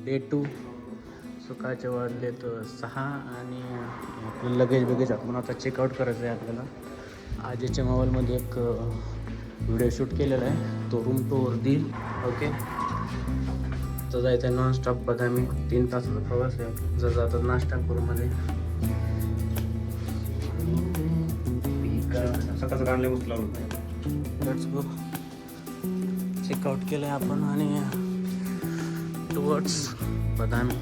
Day 2. सकाळचे वाजले तर 6 आणि आपलं लगेज आपण आता चेकआउट करायचं आहे आपल्याला. आजीच्या मोबाईलमध्ये एक व्हिडिओ शूट केलेला आहे, तो रूम टूर देईल. ओके, तर जायचं आहे नॉनस्टॉप बदामी. 3 तासाचा प्रवास आहे. जर जातात नाश्ता करूमध्ये सकाळचं गाणले मस्त लावलं. Let's go. चेकआउट केलं आहे आपण आणि टुवर्ड्स बदामी.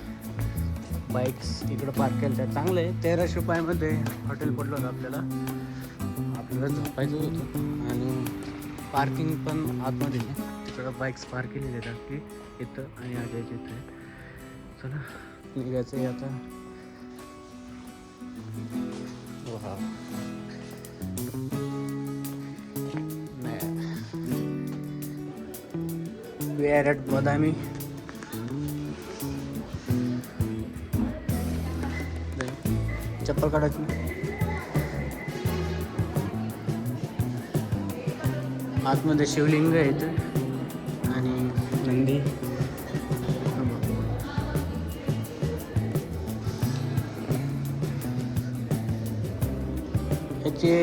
बाईक्स इकडं पार्क केलं आहे. चांगलं आहे. 1300 रुपयामध्ये हॉटेल पडलं होतं आपल्याला झोपायचं होतं आणि पार्किंग पण आतमध्ये आहे. तिकडं बाईक्स पार्क केलेले आहेत आपली इथं आणि आजायच्या इथं. चला निघायचं आहे आता. वा, we are at बदामी. चप्पल काढायची. आतमध्ये शिवलिंग आहे इथं आणि नंदी. याचे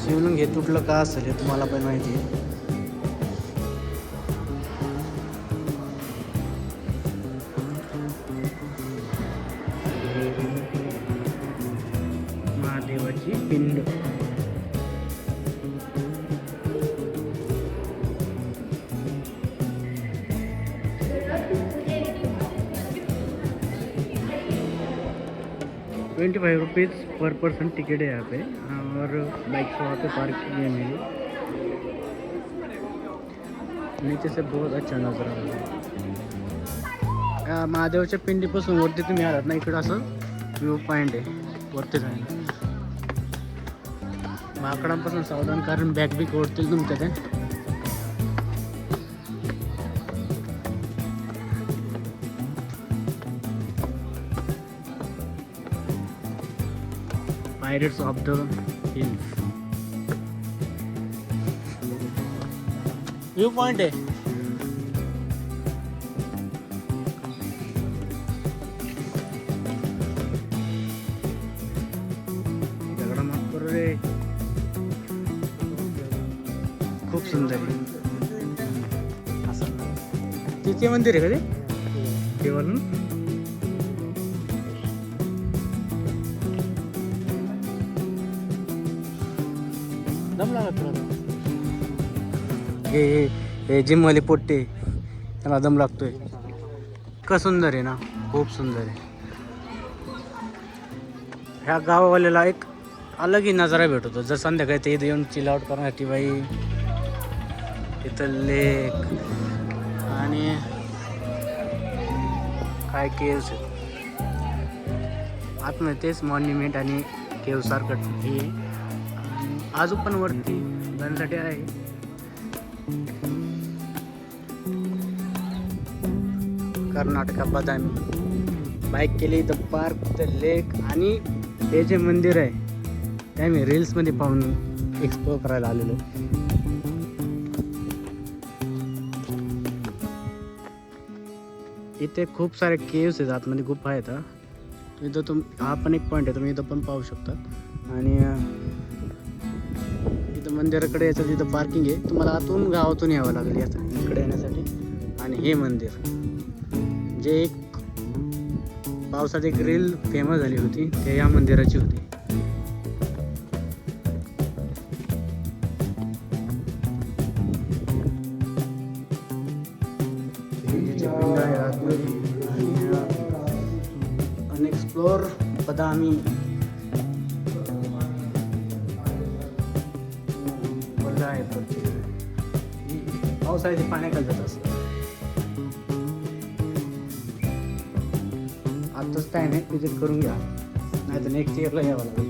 शिवलिंग हे तुटलं का असेल हे तुम्हाला पण माहिती आहे. महादेवाची पिंड. ₹25 पर पर्सन टिकट है यहाँ पे और बाइक वहाँ पे पार्क की है मेरी. नीचे से बहुत अच्छा नजारा आहे. महादेवाच्या पिंडीपासून वरती तुम्ही आलात ना, इकडं असं व्ह्यू पॉईंट आहे वरती जायला. माकडांपासून सावधान, कारण बॅग बी ओढतील तुमच्या ते. Pirates of the hills view point आहे. दगडा माफ करू रे. खूप सुंदर आहे. असं तिथे मंदिर आहे का ते देवाला? दम लागत. हे जिमवाले पोट्टे, त्याला दम लागतोय. का सुंदर आहे ना, खूप सुंदर आहे. ह्या गावावाल्याला एक अलगही नजारा भेटतो. जर संध्याकाळी ते इथं येऊन चिल आउट करण्यासाठी बाई. इथं लेक आणि काय केव्स आहेत आतमध्ये, तेच मॉन्युमेंट आणि केव्ह सारखं हे अजून पण वरती जाण्यासाठी आहे. कर्नाटका बदामी. बाईक केली द पार्क, द लेक आणि हे जे मंदिर आहे ते आम्ही रील्समध्ये पाहून एक्सप्लोर करायला आलेलो. इथे खूप सारे केव्स आहेत, आतमध्ये गुफा आहेत. इथं हा पण एक पॉईंट आहे, तुम्ही इथं पण पाहू शकता. आणि इथं मंदिराकडे यायचं, तिथं पार्किंग आहे. तुम्हाला आतून गावातून यावं लागेल याचं इकडे येण्यासाठी. आणि हे मंदिर जे एक पावसात एक रील फेमस झाली होती, ते या मंदिराची होती. अनएक्सप्लोर बदामी. पावसाळ्याची पाण्याखाली जात असतं. आत्ताच टाइम आहे, विजिट करून घ्या, नाही तर नेक्स्ट इयरला यावं लागेल.